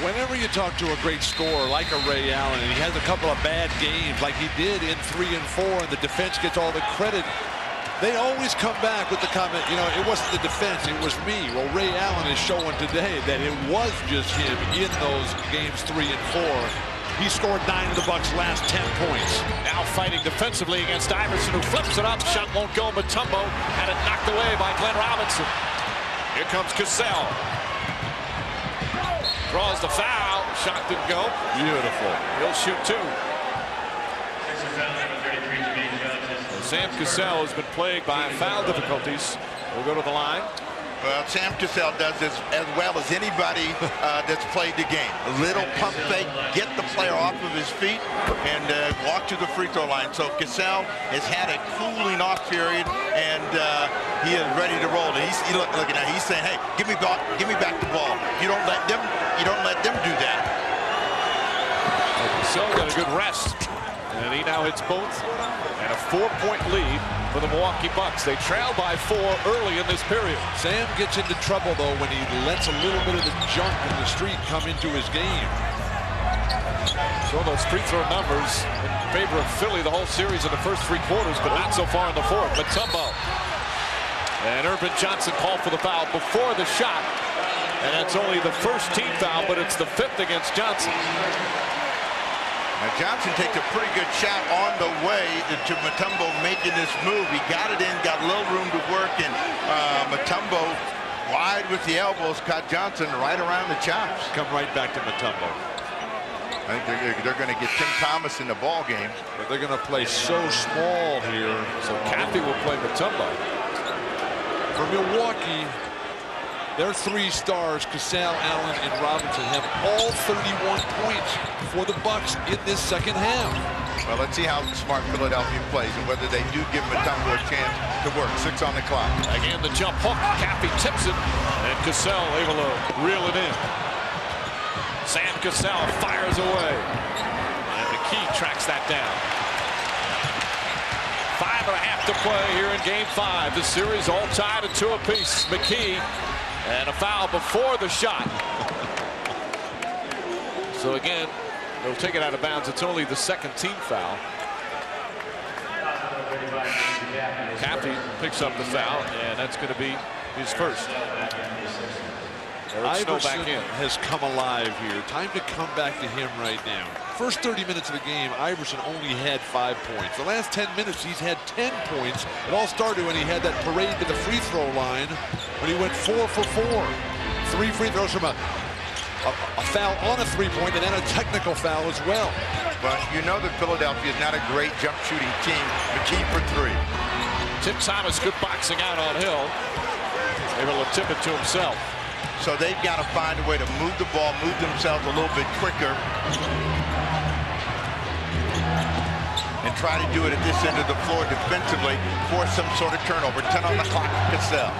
Whenever you talk to a great scorer like a Ray Allen, and he has a couple of bad games like he did in 3 and 4, and the defense gets all the credit, they always come back with the comment, you know, it wasn't the defense, it was me. Well, Ray Allen is showing today that it was just him in those games 3 and 4. He scored 9 of the Bucks' last 10 points. Now fighting defensively against Iverson, who flips it up. Shot won't go. Mutombo had it knocked away by Glenn Robinson. Here comes Cassell. Draws the foul. Shot didn't go. Beautiful. He'll shoot 2. Sam Cassell has been plagued by foul difficulties. We'll go to the line. Well, Sam Cassell does this as well as anybody that's played the game. A little pump fake, get the player off of his feet, and walk to the free throw line. So Cassell has had a cooling off period, and he is ready to roll. Looking at it, he's saying, "Hey, give me back the ball. You don't let them do that." Cassell got a good rest, and he now hits both, and a 4-point lead for the Milwaukee Bucks. They trail by 4 early in this period. Sam gets into trouble, though, when he lets a little bit of the junk in the street come into his game. So those free throw numbers in favor of Philly the whole series in the first 3 quarters, but not so far in the 4th. Mutombo. And Irvin Johnson called for the foul before the shot. And that's only the first team foul, but it's the 5th against Johnson. Now Johnson takes a pretty good shot on the way to Mutombo making this move. He got it in, got a little room to work, and Mutombo wide with the elbows, caught Johnson right around the chops. Come right back to Mutombo. I think they're going to get Tim Thomas in the ball game. But they're going to play so small here. So Cathy will play Mutombo. For Milwaukee, their 3 stars, Cassell, Allen, and Robinson, have all 31 points for the Bucks in this second half. Well, let's see how smart Philadelphia plays and whether they do give Mutombo a chance to work. 6 on the clock. Again, the jump hook. Cathy tips it, and Cassell able to reel it in. Sam Cassell fires away, and McKee tracks that down. 5.5 to play here in Game 5. The series all tied at 2 apiece. McKee. And a foul before the shot. So again, they'll take it out of bounds. It's only the 2nd team foul. Cathy picks up the foul, and that's going to be his first. Iverson has come alive here. Time to come back to him right now. First 30 minutes of the game, Iverson only had 5 points. The last 10 minutes, he's had 10 points. It all started when he had that parade to the free throw line, when he went 4 for 4. 3 free throws from a foul on a 3-point, and then a technical foul as well. But you know that Philadelphia is not a great jump shooting team. McKee for 3. Tim Thomas, good boxing out on Hill. Able to tip it to himself. So they've got to find a way to move the ball, move themselves a little bit quicker, and try to do it at this end of the floor defensively, force some sort of turnover. 10 on the clock, Cassell.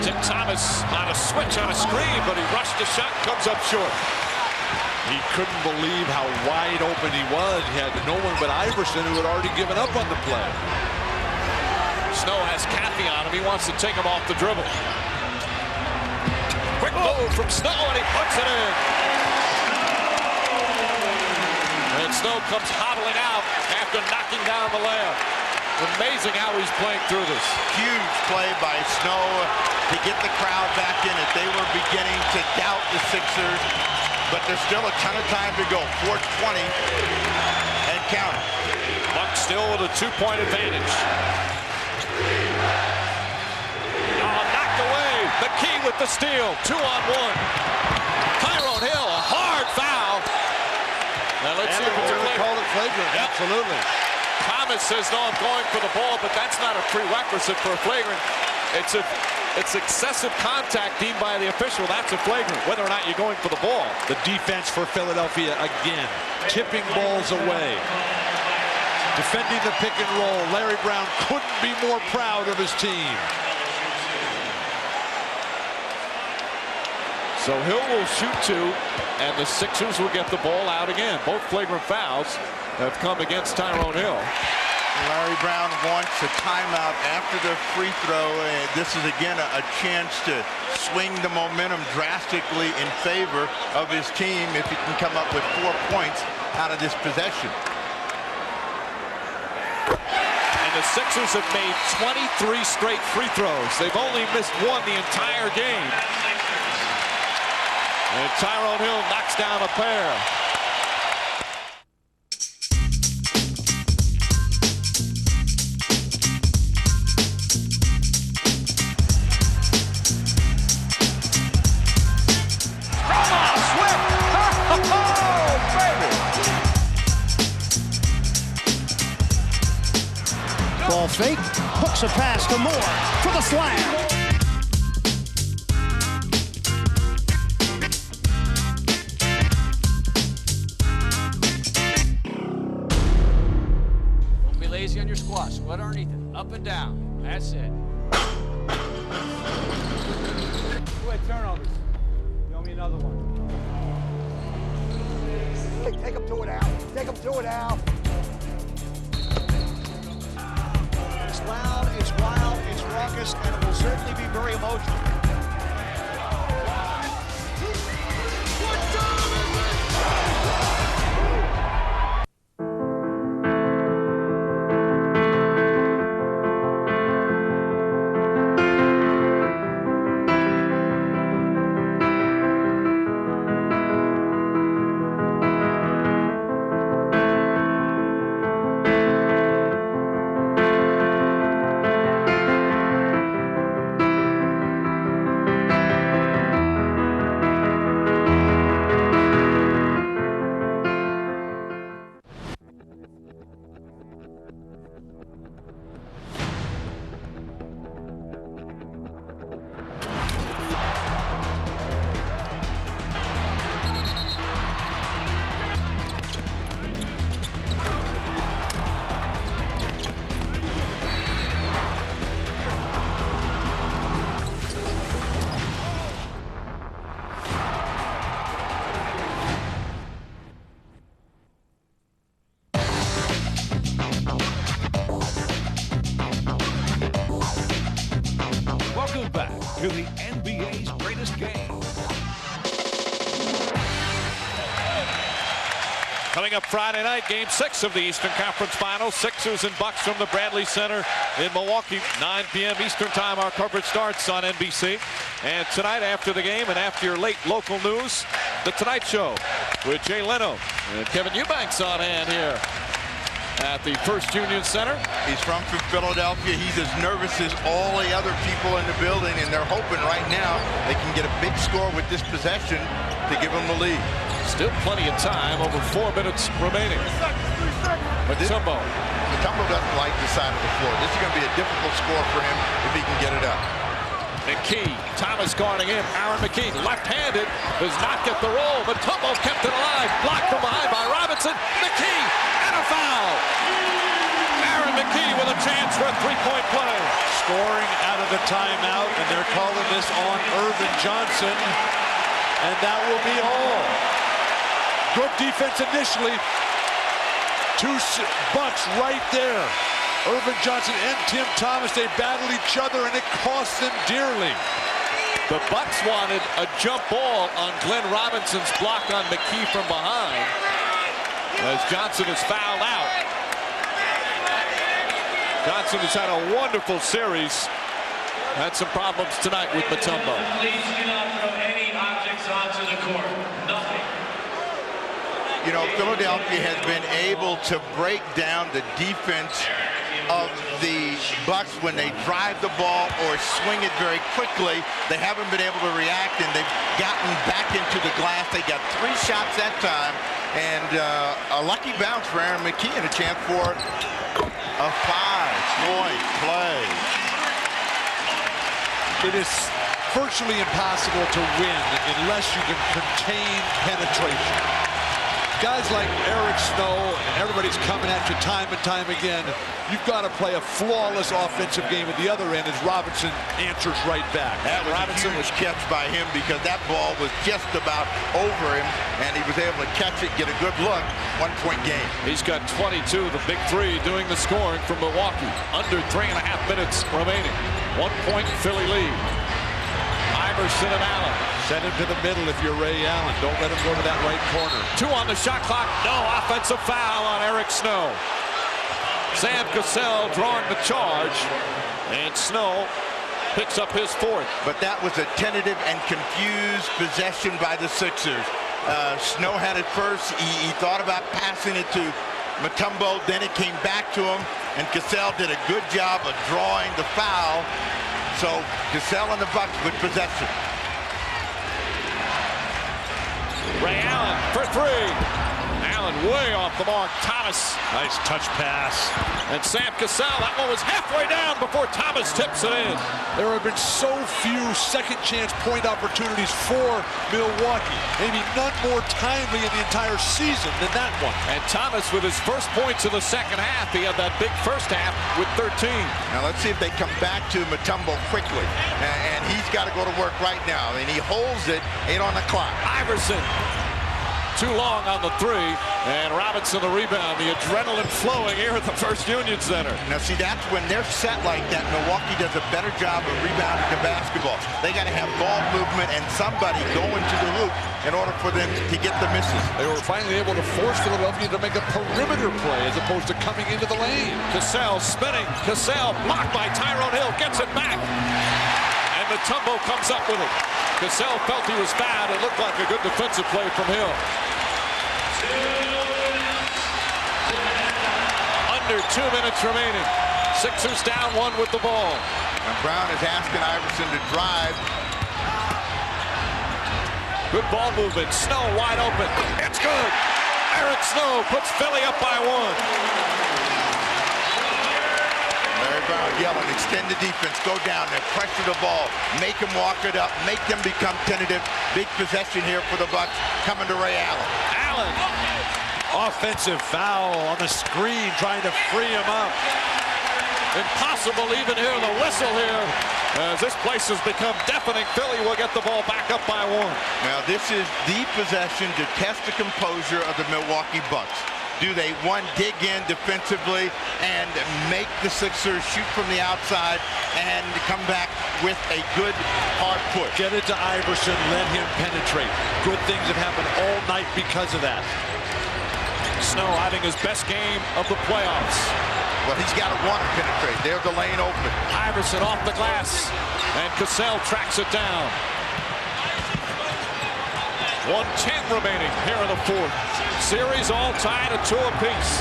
Tim Thomas on a switch on a screen, but he rushed the shot, comes up short. He couldn't believe how wide open he was. He had no one but Iverson, who had already given up on the play. Snow has Cathy on him. He wants to take him off the dribble. Quick move from Snow, and he puts it in. And Snow comes hobbling out after knocking down the layup. Amazing how he's playing through this. Huge play by Snow to get the crowd back in it. They were beginning to doubt the Sixers, but there's still a ton of time to go. 4:20 and counting. Bucks still with a 2-point advantage. McKee with the steal, 2-on-1. Tyrone Hill, a hard foul. Now let's see if it's a flagrant. Absolutely. Thomas says, no, I'm going for the ball, but that's not a prerequisite for a flagrant. It's excessive contact deemed by the official. That's a flagrant, whether or not you're going for the ball. The defense for Philadelphia again, tipping balls away. Defending the pick and roll. Larry Brown couldn't be more proud of his team. So Hill will shoot 2, and the Sixers will get the ball out again. Both flagrant fouls have come against Tyrone Hill. Larry Brown wants a timeout after the free throw. And this is, again, a chance to swing the momentum drastically in favor of his team if he can come up with 4 points out of this possession. And the Sixers have made 23 straight free throws. They've only missed one the entire game. And Tyrone Hill knocks down a pair. Ball fake, hooks a pass to Moore for the slam. Don't be lazy on your squat. Squat underneath it. Up and down. That's it. Two turnovers. You owe me another one. Take him to it, Al. Take him to it, Al. It's loud, it's wild, it's raucous, and it will certainly be very emotional. Welcome back to the NBA's greatest game. Coming up Friday night, Game 6 of the Eastern Conference Finals. Sixers and Bucks from the Bradley Center in Milwaukee. 9 p.m. Eastern Time, our coverage starts on NBC. And tonight, after the game and after your late local news, The Tonight Show with Jay Leno and Kevin Eubanks on hand here at the First Union Center. He's from Philadelphia. He's as nervous as all the other people in the building, and they're hoping right now they can get a big score with this possession to give them the lead. Still plenty of time, over 4 minutes remaining. Mutombo. Mutombo doesn't like the side of the floor. This is going to be a difficult score for him if he can get it up. McKee, Thomas guarding him. Aaron McKee, left-handed, does not get the roll. Mutombo kept it alive. Blocked from behind by Robinson. McKee, and a foul. Aaron McKee with a chance for a three-point play. Scoring out of the timeout, and they're calling this on Irvin Johnson. And that will be all. Good defense initially. Two Bucks right there. Irvin Johnson and Tim Thomas, they battled each other, and it cost them dearly. The Bucks wanted a jump ball on Glenn Robinson's block on McKee from behind, as Johnson is fouled out. Johnson has had a wonderful series. Had some problems tonight with Mutombo. Please do not throw any objects onto the court. Nothing. You know, Philadelphia has been able to break down the defense of the Bucks when they drive the ball or swing it very quickly. They haven't been able to react, and they've gotten back into the glass. They got 3 shots that time, and a lucky bounce for Aaron McKee and a chance for a 5-point play. It is virtually impossible to win unless you can contain penetration. guys like Eric Snow, and everybody's coming at you time and time again, you've got to play a flawless offensive game at the other end as Robinson answers right back. That Robinson was catch by him because that ball was just about over him, and he was able to catch it, get a good look. 1-point game. He's got 22, the big three doing the scoring from Milwaukee. Under 3.5 minutes remaining. 1-point Philly lead. Iverson and Allen. Send him to the middle if you're Ray Allen. Don't let him go to that right corner. 2 on the shot clock. No offensive foul on Eric Snow. Sam Cassell drawing the charge, and Snow picks up his 4th. But that was a tentative and confused possession by the Sixers. Snow had it first. He thought about passing it to Mutombo. Then it came back to him, and Cassell did a good job of drawing the foul. So Cassell and the Bucks with possession. Ray Allen for 3. Allen way off the mark. Thomas. Nice touch pass. And Sam Cassell, that one was halfway down before Thomas tips it in. There have been so few second chance point opportunities for Milwaukee. Maybe none more timely in the entire season than that one. And Thomas with his first points of the second half. He had that big first half with 13. Now let's see if they come back to Mutombo quickly. And he's got to go to work right now. And he holds it, 8 on the clock. Iverson. Too long on the 3, and Robinson the rebound. The adrenaline flowing here at the First Union Center. Now see, that's when they're set like that. Milwaukee does a better job of rebounding the basketball. They got to have ball movement and somebody going to the hoop in order for them to get the misses. They were finally able to force Philadelphia to make a perimeter play as opposed to coming into the lane. Cassell spinning. Cassell blocked by Tyrone Hill. Gets it back. And Mutombo comes up with it. Cassell felt he was bad. It looked like a good defensive play from Hill. Under 2 minutes remaining. Sixers down 1 with the ball. And Brown is asking Iverson to drive. Good ball movement. Snow wide open. It's good. Eric Snow puts Philly up by 1. Larry Brown yelling, extend the defense, go down there, pressure the ball, make them walk it up, make them become tentative. Big possession here for the Bucks, coming to Ray Allen. Allen. Offensive foul on the screen, trying to free him up. Impossible even hear the whistle here, as this place has become deafening. Philly will get the ball back up by 1. Now this is the possession to test the composure of the Milwaukee Bucks. Do they, 1, dig in defensively and make the Sixers shoot from the outside and come back with a good hard push? Get it to Iverson, let him penetrate. Good things have happened all night because of that. Snow having his best game of the playoffs. Well, he's got to want to penetrate. There's the lane open. Iverson off the glass, and Cassell tracks it down. 1:10 remaining here in the 4th. Series all tied at 2 apiece.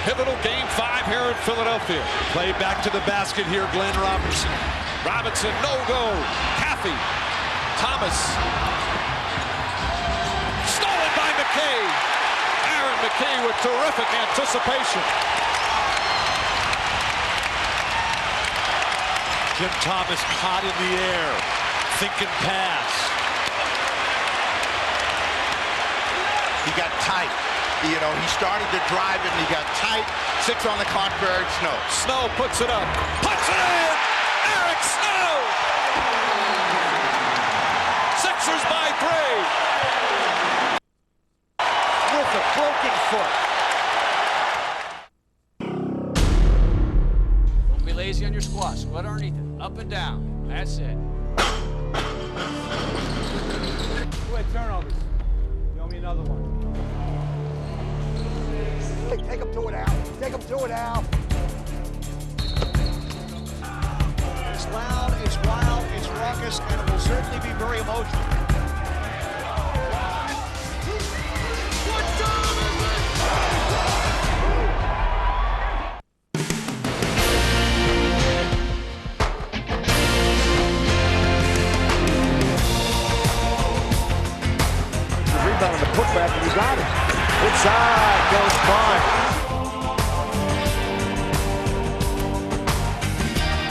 Pivotal game 5 here in Philadelphia. Play back to the basket here, Glenn Robinson. Robinson, no go. Caffey. Thomas. Stolen by McKay. Aaron McKay with terrific anticipation. Jim Thomas caught in the air. Thinking pass. He got tight. You know, he started to drive it and he got tight. 6 on the clock for Eric Snow. Snow puts it up. Puts it in! Eric Snow! Sixers by 3. With a broken foot. Don't be lazy on your squat. Squat underneath it. Up and down. That's it. 2 turnovers. You owe me another one. Take him to it, Al. Take him to it, Al. It's loud, it's wild, it's raucous, and it will certainly be very emotional. What time is it? The rebound and the putback, and he got it. Inside goes Clark.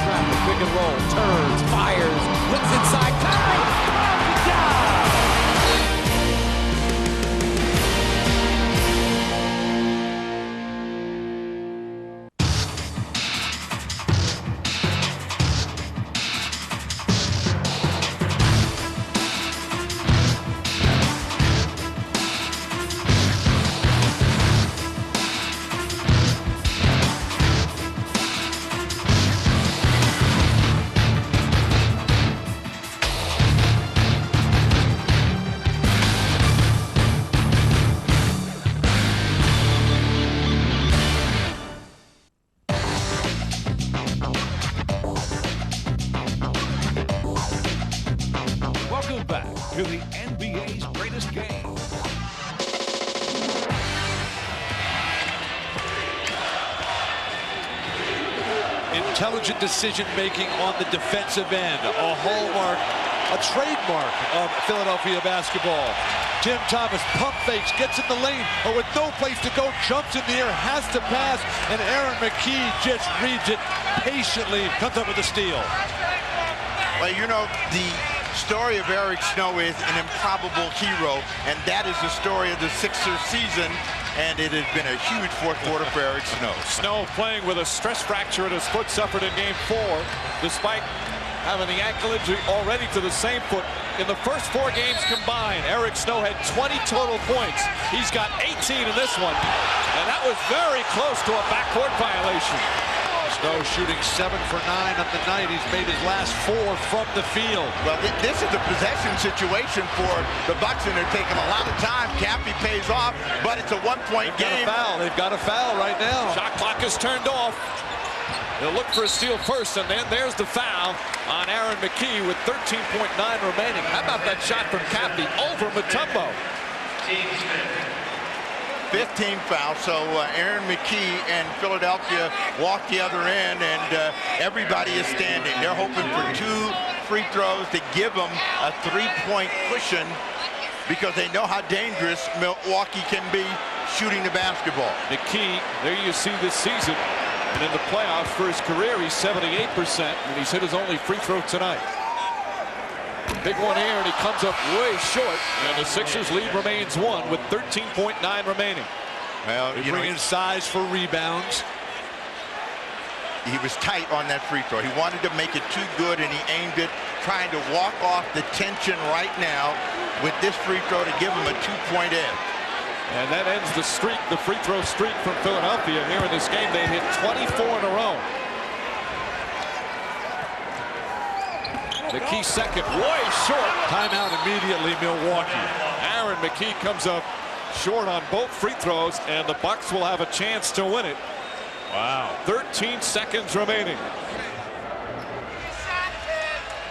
Trap the pick and roll, turns, fires, looks inside, time! Intelligent decision-making on the defensive end, a hallmark, a trademark of Philadelphia basketball. Tim Thomas pump fakes, gets in the lane, but with no place to go, jumps in the air, has to pass, and Aaron McKie just reads it patiently, comes up with a steal. Well, you know, the story of Eric Snow is an improbable hero, and that is the story of the Sixers season, and it has been a huge fourth quarter for Eric Snow. Snow playing with a stress fracture at his foot suffered in Game 4, despite having the ankle injury already to the same foot. In the first 4 games combined, Eric Snow had 20 total points. He's got 18 in this one, and that was very close to a backcourt violation. Snow shooting 7 for 9 on the night. He's made his last 4 from the field. Well, this is a possession situation for the Bucks, and they're taking a lot of time. Cappy pays off, but it's a one-point game. They've got a foul right now. Shot clock is turned off. They'll look for a steal first, and then there's the foul on Aaron McKie with 13.9 remaining. How about that shot from Cappy over Mutombo? 15 fouls, so Aaron McKie and Philadelphia walk the other end, and everybody is standing. They're hoping for 2 free throws to give them a 3-point cushion because they know how dangerous Milwaukee can be shooting the basketball. McKie, there you see this season, and in the playoffs for his career, he's 78%, and he's hit his only free throw tonight. Big one here, and he comes up way short, and the Sixers lead remains 1 with 13.9 remaining. Well, you bring in size for rebounds. He was tight on that free throw. He wanted to make it too good, and he aimed it, trying to walk off the tension right now with this free throw to give him a 2-point edge. And that ends the streak, the free throw streak from Philadelphia here in this game. They hit 24 in a row. McKie second, way short. Timeout immediately, Milwaukee. Aaron McKie comes up short on both free throws, and the Bucks will have a chance to win it. Wow. 13 seconds remaining.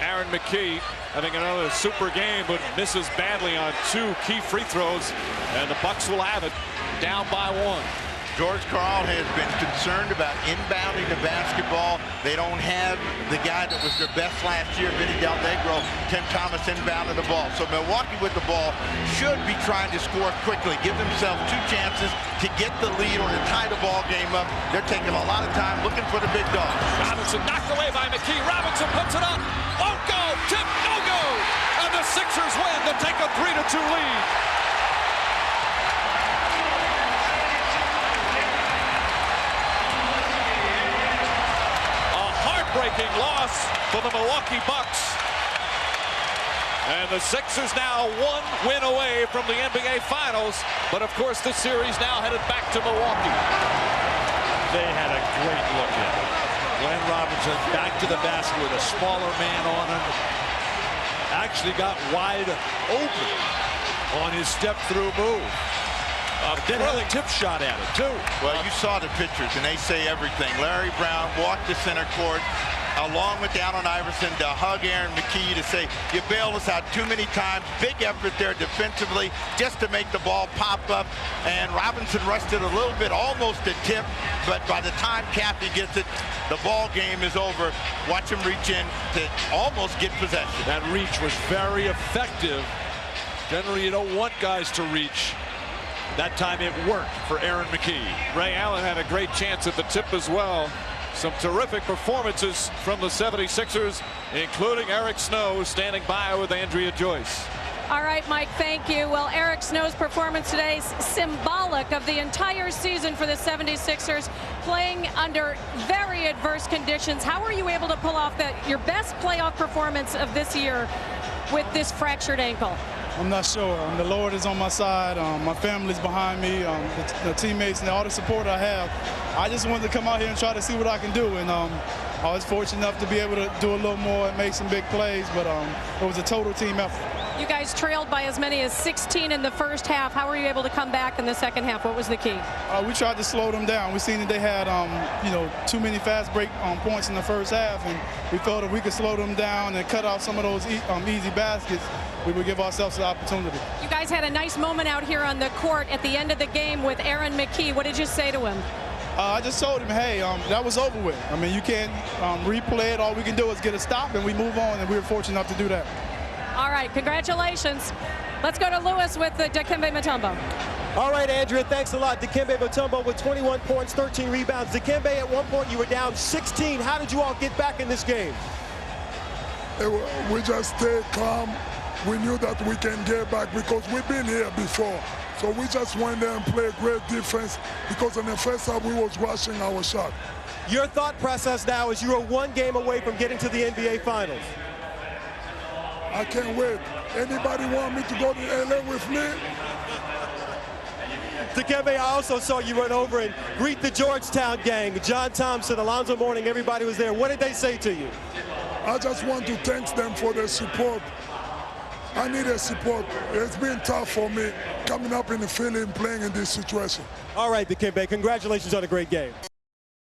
Aaron McKie having another super game, but misses badly on 2 key free throws, and the Bucks will have it, down by 1. George Karl has been concerned about inbounding the basketball. They don't have the guy that was their best last year, Vinny Del Negro. Tim Thomas inbounded the ball. So Milwaukee with the ball should be trying to score quickly, give themselves 2 chances to get the lead or to tie the ball game up. They're taking a lot of time looking for the big dog. Robinson knocked away by McKie. Robinson puts it up. Won't go. Tip, no go. And the Sixers win to take a 3-2 lead. Breaking loss for the Milwaukee Bucks. And the Sixers now 1 win away from the NBA Finals. But of course, this series now headed back to Milwaukee. They had a great look at it. Glenn Robinson back to the basket with a smaller man on him. Actually got wide open on his step-through move. Did have a tip shot at it, too. Well, you saw the pictures, and they say everything. Larry Brown walked the center court along with Allen Iverson to hug Aaron McKie to say, you bailed us out too many times. Big effort there defensively just to make the ball pop up. And Robinson rushed it a little bit, almost a tip. But by the time Cappy gets it, the ball game is over. Watch him reach in to almost get possession. That reach was very effective. Generally, you don't want guys to reach. That time it worked for Aaron McKie. Ray Allen had a great chance at the tip as well. Some terrific performances from the 76ers, including Eric Snow standing by with Andrea Joyce. All right, Mike, thank you. Well, Eric Snow's performance today is symbolic of the entire season for the 76ers, playing under very adverse conditions. How are you able to pull off your best playoff performance of this year with this fractured ankle? I'm not sure. The Lord is on my side. My family's behind me, the teammates, and all the support I have. I just wanted to come out here and try to see what I can do. And I was fortunate enough to be able to do a little more and make some big plays, but it was a total team effort. You guys trailed by as many as 16 in the first half. How were you able to come back in the second half? What was the key? We tried to slow them down. We seen that they had, too many fast break points in the first half, and we felt if we could slow them down and cut off some of those easy baskets, we would give ourselves the opportunity. You guys had a nice moment out here on the court at the end of the game with Aaron McKie. What did you say to him? I just told him, hey, that was over with. I mean, you can't replay it. All we can do is get a stop, and we move on, and we were fortunate enough to do that. All right, congratulations. Let's go to Lewis with Dikembe Mutombo. All right, Andrea, thanks a lot. Dikembe Mutombo with 21 points, 13 rebounds. Dikembe, at one point you were down 16. How did you all get back in this game? We just stayed calm. We knew that we can get back because we've been here before. So we just went there and played great defense because in the first half we was rushing our shot. Your thought process now is you are one game away from getting to the NBA Finals. I can't wait. Anybody want me to go to LA with me? Dikembe, I also saw you run over and greet the Georgetown gang. John Thompson, Alonzo Mourning, everybody was there. What did they say to you? I just want to thank them for their support. I need their support. It's been tough for me coming up in the Philly and playing in this situation. All right, Dikembe, congratulations on a great game.